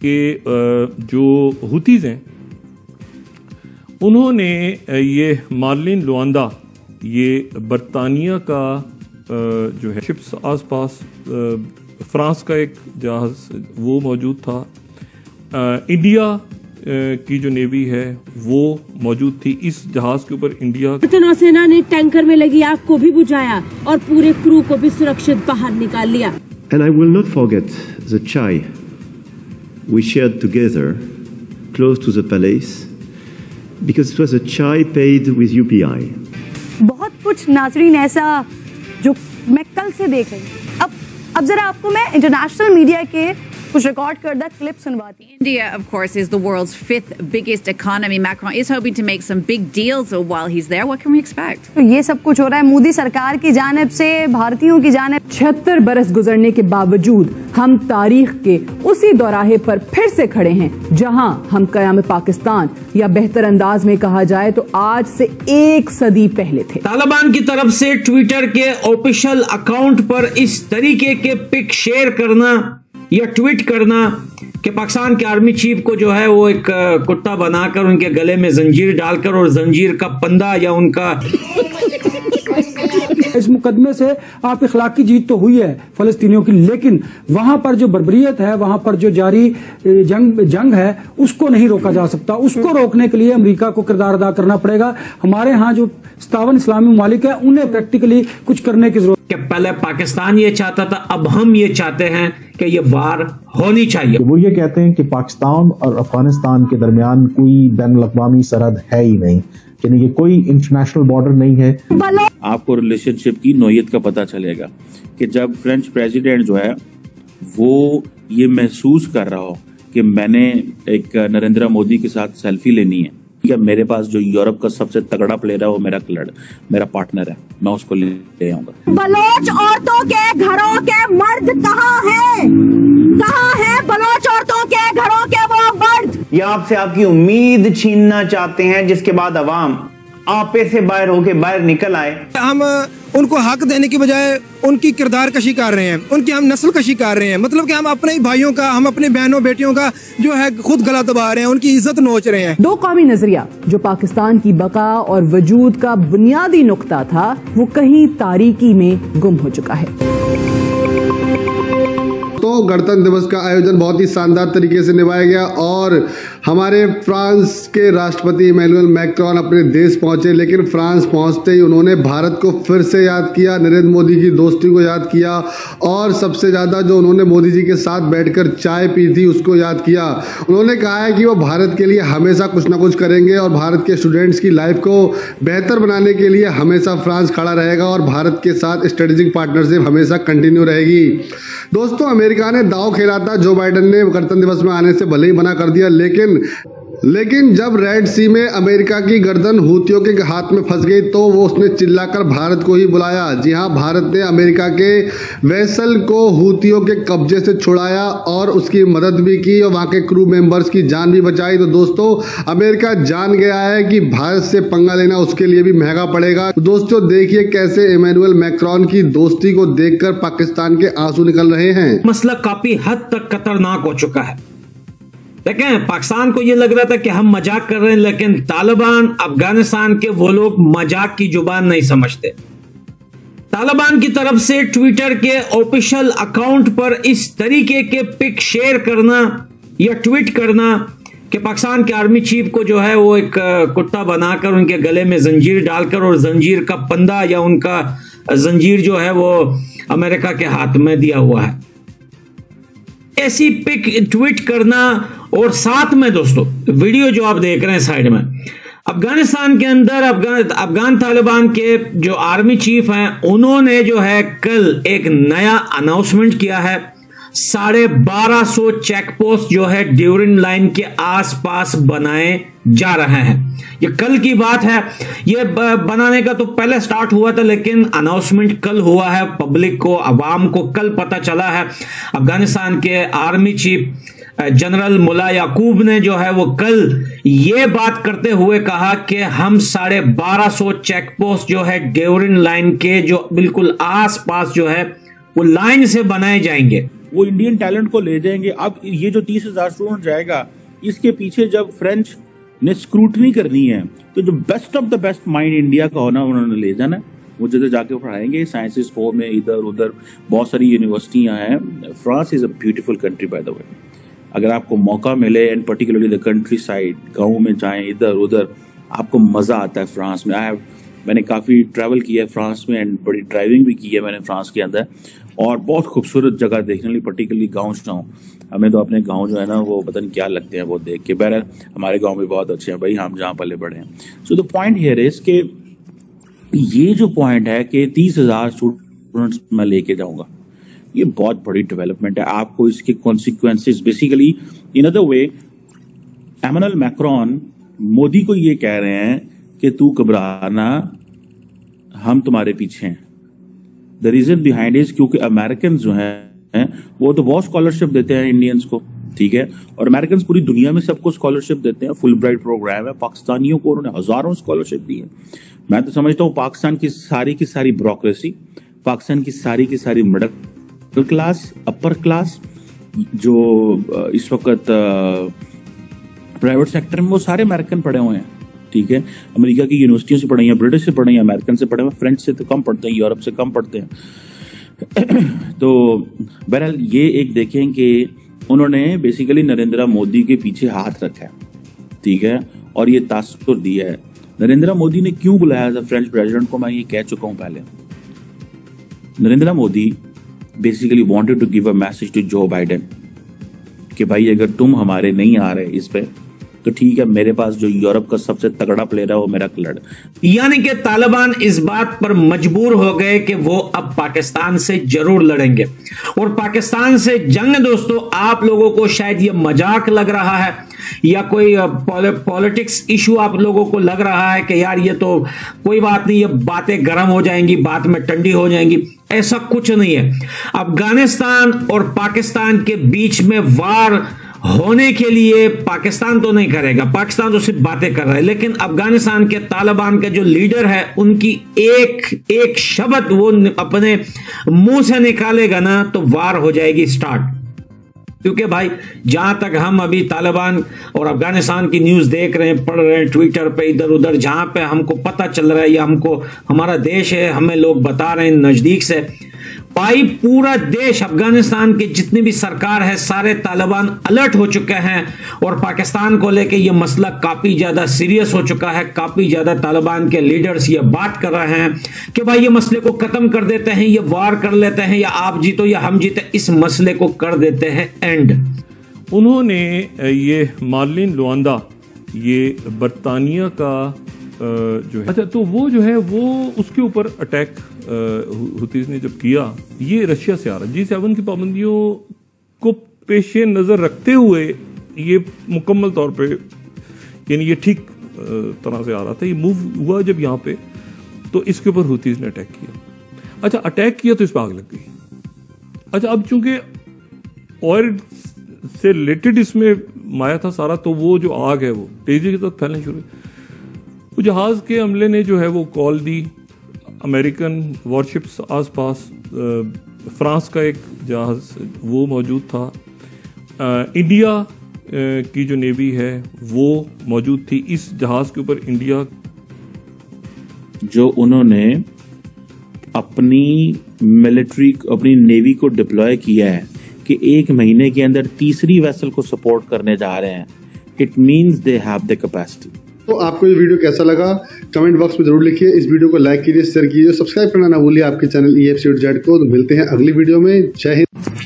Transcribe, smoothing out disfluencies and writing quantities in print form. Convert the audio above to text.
कि जो हुतीज़ हैं उन्होंने ये मार्लिन लुआंडा, ये बरतानिया का जो है शिप्स आसपास, फ्रांस का एक जहाज वो मौजूद था, इंडिया की जो नेवी है वो मौजूद थी। इस जहाज के ऊपर इंडिया नौसेना ने टैंकर में लगी आग को भी बुझाया और पूरे क्रू को भी सुरक्षित बाहर निकाल लिया। And I will not forget the chai we shared together close to the palace because it was a chai paid with UPI. बहुत कुछ नाज़रीन ऐसा जो मैं कल से देख रही हूँ। अब जरा आपको मैं इंटरनेशनल मीडिया के कुछ रिकॉर्ड करदा क्लिप सुनवाती हूं। India, of course, is the world's 5th biggest economy. Macron is hoping to make some big deals while he's there. What can we expect? तो ये सब कुछ हो रहा है मोदी सरकार की जानिब से, भारतीयों की जानिब। 76 बरस गुजरने के बावजूद हम तारीख के उसी दौराहे पर फिर से खड़े हैं जहां हम कयाम पाकिस्तान या बेहतर अंदाज में कहा जाए तो आज से 1 सदी पहले थे। तालिबान की तरफ से ट्विटर के ऑफिशियल अकाउंट पर इस तरीके के पिक शेयर करना या ट्वीट करना कि पाकिस्तान के आर्मी चीफ को जो है वो एक कुत्ता बनाकर उनके गले में जंजीर डालकर और जंजीर का पंदा या उनका इस मुकदमे से आप इखलाकी जीत तो हुई है फलस्तीनियों की, लेकिन वहां पर जो बर्बरियत है, वहां पर जो जारी जंग है उसको नहीं रोका जा सकता। उसको रोकने के लिए अमेरिका को किरदार अदा करना पड़ेगा। हमारे यहाँ जो 57 इस्लामी ममालिक है उन्हें प्रैक्टिकली कुछ करने की जरूरत कि पहले पाकिस्तान ये चाहता था, अब हम ये चाहते हैं कि ये वार होनी चाहिए। वो ये कहते हैं कि पाकिस्तान और अफगानिस्तान के दरमियान कोई बैनुल-अक़वामी सरहद है ही नहीं, यानी कि कोई इंटरनेशनल बॉर्डर नहीं है। आपको रिलेशनशिप की नोयत का पता चलेगा कि जब फ्रेंच प्रेसिडेंट जो है वो ये महसूस कर रहा हो कि मैंने एक नरेंद्र मोदी के साथ सेल्फी लेनी है, या मेरे पास जो यूरोप का सबसे तगड़ा प्लेयर है वो मेरा पार्टनर है, मैं उसको ले आऊंगा। बलोच औरतों के घरों के मर्द कहाँ हैं? कहाँ हैं बलोच औरतों के घरों के वो मर्द? ये आपसे आपकी उम्मीद छीनना चाहते हैं जिसके बाद अवाम आपे से बाहर निकल आए। हम उनको हक देने की बजाय उनकी किरदार कशी कर रहे हैं, उनकी हम नस्ल कशी कर रहे हैं। मतलब कि हम अपने ही भाइयों का, हम अपने बहनों बेटियों का जो है खुद गला दबा रहे हैं, उनकी इज्जत नोच रहे हैं। दो कौमी नजरिया जो पाकिस्तान की बका और वजूद का बुनियादी नुक्ता था वो कहीं तारीकी में गुम हो चुका है। तो गणतंत्र दिवस का आयोजन बहुत ही शानदार तरीके से निभाया गया और हमारे फ्रांस के राष्ट्रपति इमैनुअल मैक्रोन अपने देश पहुंचे, लेकिन फ्रांस पहुंचते ही उन्होंने भारत को फिर से याद किया, नरेंद्र मोदी की दोस्ती को याद किया और सबसे ज़्यादा जो उन्होंने मोदी जी के साथ बैठकर चाय पी थी उसको याद किया। उन्होंने कहा है कि वो भारत के लिए हमेशा कुछ ना कुछ करेंगे और भारत के स्टूडेंट्स की लाइफ को बेहतर बनाने के लिए हमेशा फ्रांस खड़ा रहेगा और भारत के साथ स्ट्रेटेजिक पार्टनरशिप हमेशा कंटिन्यू रहेगी। दोस्तों, अमेरिका ने दांव खेला था जो बाइडेन ने गणतंत्र दिवस में आने से भले ही मना कर दिया, लेकिन जब रेड सी में अमेरिका की गर्दन हूतियों के हाथ में फंस गई तो वो उसने चिल्लाकर भारत को ही बुलाया। जी हां, भारत ने अमेरिका के वेसल को हूतियों के कब्जे से छुड़ाया और उसकी मदद भी की और वहां के क्रू मेंबर्स की जान भी बचाई। तो दोस्तों, अमेरिका जान गया है कि भारत से पंगा लेना उसके लिए भी महंगा पड़ेगा। तो दोस्तों, देखिए कैसे इमैनुअल मैक्रोन की दोस्ती को देखकर पाकिस्तान के आंसू निकल रहे हैं। मसला काफी हद तक खतरनाक हो चुका है। देखें, पाकिस्तान को यह लग रहा था कि हम मजाक कर रहे हैं, लेकिन तालिबान अफगानिस्तान के वो लोग मजाक की जुबान नहीं समझते। तालिबान की तरफ से ट्विटर के ऑफिशियल अकाउंट पर इस तरीके के पिक शेयर करना या ट्वीट करना कि पाकिस्तान के आर्मी चीफ को जो है वो एक कुत्ता बनाकर उनके गले में जंजीर डालकर और जंजीर का पंदा या उनका जंजीर जो है वो अमेरिका के हाथ में दिया हुआ है, ऐसी पिक ट्वीट करना। और साथ में दोस्तों, वीडियो जो आप देख रहे हैं साइड में, अफगानिस्तान के अंदर अफगान तालिबान के जो आर्मी चीफ हैं उन्होंने जो है कल एक नया अनाउंसमेंट किया है। 1250 चेक पोस्ट जो है ड्यूरिंग लाइन के आसपास बनाए जा रहे हैं। ये कल की बात है, ये बनाने का तो पहले स्टार्ट हुआ था, लेकिन अनाउंसमेंट कल हुआ है। पब्लिक को, अवाम को कल पता चला है। अफगानिस्तान के आर्मी चीफ जनरल मुल्ला याकूब ने जो है वो कल ये बात करते हुए कहा कि हम 1250 चेक पोस्ट जो है ड्यूरिंग लाइन के जो बिल्कुल आसपास जो है वो लाइन से बनाए जाएंगे। वो इंडियन टैलेंट को ले जाएंगे। अब ये जो 30,000 स्टूडेंट जाएगा, इसके पीछे जब फ्रेंच ने स्क्रूटनी करनी है तो जो best of the best mind India का होना उन्होंने ले जाना, वो जगह जाके पढ़ाएंगे। साइंसेस फॉर में इधर उधर बहुत सारी यूनिवर्सिटियां हैं। France is a beautiful country by the way. अगर आपको मौका मिले and particularly the country side, गाँव में जाएं, इधर उधर, आपको मजा आता है फ्रांस में। मैंने काफ़ी ट्रैवल किया है फ्रांस में एंड बड़ी ड्राइविंग भी की है मैंने फ्रांस के अंदर, और बहुत खूबसूरत जगह देखने लिए, पर्टिकुलरली गाँव जाऊँ। हमें तो अपने गांव जो है ना वो पता नहीं क्या लगते हैं वो देख के। बहरहाल हमारे गांव भी बहुत अच्छे हैं भाई, हम जहाँ पले बड़े हैं। So the point here is के ये जो पॉइंट है कि 30,000 स्टूडेंट्स मैं लेके जाऊंगा, ये बहुत बड़ी डेवलपमेंट है। आपको इसके consequences basically in other way, Emmanuel Macron Modi को ये कह रहे हैं कि तू घबराना, हम तुम्हारे पीछे हैं। द रीजन बिहाइंड इज क्योंकि अमेरिकन जो हैं वो तो बहुत स्कॉलरशिप देते हैं इंडियन्स को, ठीक है, और अमेरिकन पूरी दुनिया में सबको स्कॉलरशिप देते हैं। फुल ब्राइट प्रोग्राम है। पाकिस्तानियों को उन्होंने हजारों स्कॉलरशिप दी है। मैं तो समझता हूँ पाकिस्तान की सारी ब्यूरोक्रेसी, पाकिस्तान की सारी मिडिल क्लास, अपर क्लास, जो इस वक्त प्राइवेट सेक्टर में, वो सारे अमेरिकन पढ़े हुए हैं, ठीक है। अमेरिका की यूनिवर्सिटियों से पढ़े हैं, ब्रिटिश से पढ़े हैं, अमेरिकन से पढ़े हैं, फ्रेंच से तो कम पढ़ते हैं, यूरोप से कम पढ़ते हैं। तो बहरहाल ये एक देखें कि उन्होंने बेसिकली नरेंद्र मोदी के पीछे हाथ रखा है, ठीक है, और ये तासुर दिया है। नरेंद्र मोदी ने क्यों बुलाया था फ्रेंच प्रेसिडेंट को, मैं ये कह चुका हूं पहले। Narendra Modi basically wanted to give a message to Joe Biden कि भाई अगर तुम हमारे नहीं आ रहे इस पे तो ठीक है, मेरे पास जो यूरोप का सबसे तगड़ा प्लेयर है वो मेरा क्लड। यानी कि तालिबान इस बात पर मजबूर हो गए कि वो अब पाकिस्तान से जरूर लड़ेंगे। और पाकिस्तान से जंग दोस्तों, आप लोगों को शायद ये मजाक लग रहा है या कोई पॉलिटिक्स इशू आप लोगों को लग रहा है कि यार ये तो कोई बात नहीं, ये बातें गर्म हो जाएंगी, बाद में ठंडी हो जाएंगी। ऐसा कुछ नहीं है। अफगानिस्तान और पाकिस्तान के बीच में वार होने के लिए पाकिस्तान तो नहीं करेगा, पाकिस्तान तो सिर्फ बातें कर रहा है, लेकिन अफगानिस्तान के तालिबान के जो लीडर है उनकी एक शब्द वो अपने मुंह से निकालेगा ना तो वार हो जाएगी स्टार्ट। क्योंकि भाई जहां तक हम अभी तालिबान और अफगानिस्तान की न्यूज देख रहे हैं, पढ़ रहे हैं ट्विटर पे, इधर उधर, जहां पे हमको पता चल रहा है या हमको हमारा देश है, हमें लोग बता रहे हैं नजदीक से, भाई पूरा देश, अफगानिस्तान के जितनी भी सरकार है, सारे तालिबान अलर्ट हो चुके हैं और पाकिस्तान को लेके ये मसला काफी ज्यादा सीरियस हो चुका है। काफी ज्यादा तालिबान के लीडर्स ये बात कर रहे हैं कि भाई ये मसले को खत्म कर देते हैं, ये वार कर लेते हैं, या आप जीतो या हम जीते, इस मसले को कर देते हैं एंड। उन्होंने ये मार्लिन लुआंदा, ये बरतानिया का जो है, अच्छा तो वो जो है वो उसके ऊपर अटैक हुतीज ने जब किया, ये रशिया से आ रहा, G7 की पाबंदियों को पेशे नजर रखते हुए ये मुकम्मल तौर पे, यानी ये ठीक तरह से आ रहा था, ये मूव हुआ जब यहाँ पे, तो इसके ऊपर हुतीज ने अटैक किया। अच्छा अटैक किया तो इस पर आग लग गई। अच्छा अब चूंकि ऑयल से रिलेटेड इसमें माया था सारा, तो वो जो आग है वो तेजी के साथ फैलने शुरू। वो जहाज के हमले ने जो है वो कॉल दी, अमेरिकन वॉरशिप्स आसपास, फ्रांस का एक जहाज वो मौजूद था, इंडिया की जो नेवी है वो मौजूद थी इस जहाज के ऊपर। इंडिया जो उन्होंने अपनी मिलिट्री, अपनी नेवी को डिप्लॉय किया है कि 1 महीने के अंदर तीसरी वेसल को सपोर्ट करने जा रहे हैं, it means they have the capacity. तो आपको ये वीडियो कैसा लगा कमेंट बॉक्स में जरूर लिखिए। इस वीडियो को लाइक कीजिए, शेयर कीजिए, सब्सक्राइब करना ना भूलिए आपके चैनल EFC को। तो मिलते हैं अगली वीडियो में। जय हिंद।